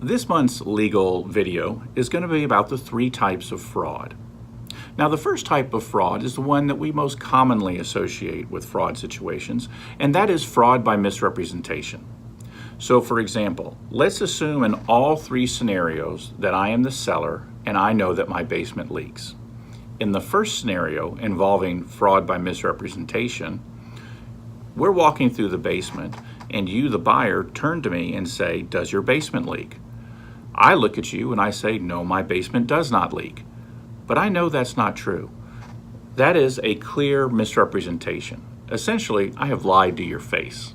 This month's legal video is going to be about the 3 types of fraud. Now, the first type of fraud is the one that we most commonly associate with fraud situations, and that is fraud by misrepresentation. So, for example, let's assume in all 3 scenarios that I am the seller and I know that my basement leaks. In the first scenario, involving fraud by misrepresentation, we're walking through the basement and you, the buyer, turn to me and say, "Does your basement leak?" I look at you and I say, "No, my basement does not leak." But I know that's not true. That is a clear misrepresentation. Essentially, I have lied to your face.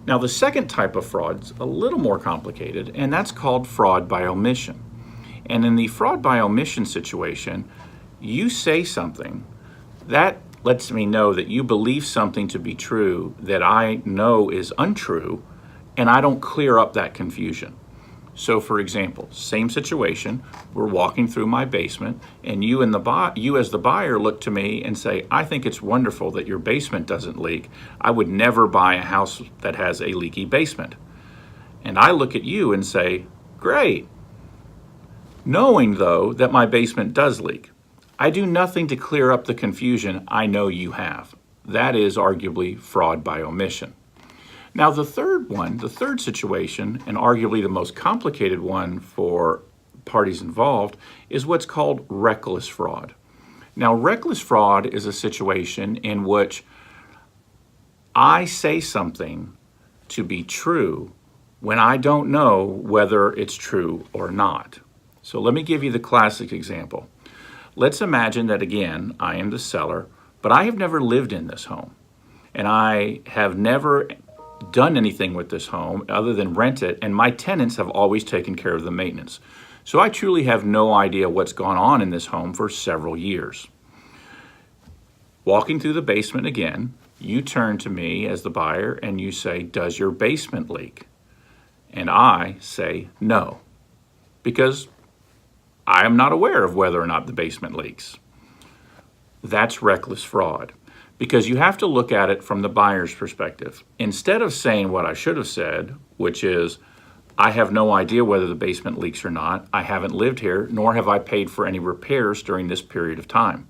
Now, the second type of fraud is a little more complicated, and that's called fraud by omission. And in the fraud by omission situation, you say something that lets me know that you believe something to be true that I know is untrue, and I don't clear up that confusion. So, for example, same situation, we're walking through my basement, and you as the buyer look to me and say, "I think it's wonderful that your basement doesn't leak. I would never buy a house that has a leaky basement." And I look at you and say, "Great," knowing though that my basement does leak. I do nothing to clear up the confusion I know you have. That is arguably fraud by omission. Now, the third situation, and arguably the most complicated one for parties involved, is what's called reckless fraud. Now, reckless fraud is a situation in which I say something to be true when I don't know whether it's true or not. So let me give you the classic example. Let's imagine that, again, I am the seller, but I have never lived in this home, and I have never done anything with this home other than rent it, and my tenants have always taken care of the maintenance. So I truly have no idea what's gone on in this home for several years. Walking through the basement again, you turn to me as the buyer and you say, "Does your basement leak?" And I say, "No," because I am not aware of whether or not the basement leaks. That's reckless fraud, because you have to look at it from the buyer's perspective. Instead of saying what I should have said, which is, "I have no idea whether the basement leaks or not. I haven't lived here, nor have I paid for any repairs during this period of time."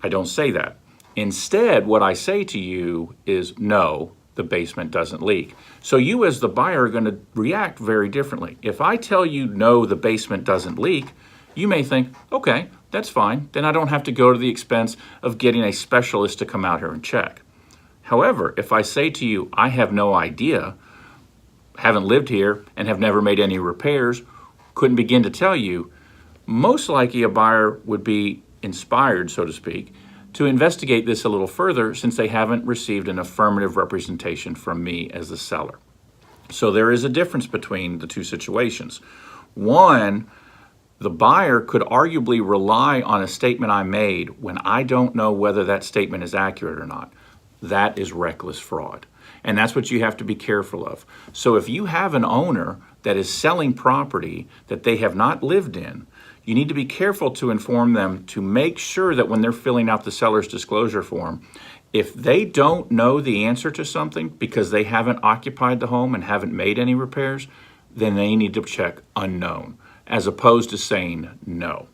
I don't say that. Instead, what I say to you is, "No, the basement doesn't leak." So you as the buyer are going to react very differently. If I tell you, "No, the basement doesn't leak," you may think, "Okay, that's fine. Then I don't have to go to the expense of getting a specialist to come out here and check." However, if I say to you, "I have no idea, haven't lived here, and have never made any repairs, couldn't begin to tell you," most likely a buyer would be inspired, so to speak, to investigate this a little further, since they haven't received an affirmative representation from me as the seller. So there is a difference between the 2 situations. One, the buyer could arguably rely on a statement I made when I don't know whether that statement is accurate or not. That is reckless fraud. And that's what you have to be careful of. So if you have an owner that is selling property that they have not lived in, you need to be careful to inform them to make sure that when they're filling out the seller's disclosure form, if they don't know the answer to something because they haven't occupied the home and haven't made any repairs, then they need to check unknown, as opposed to saying no.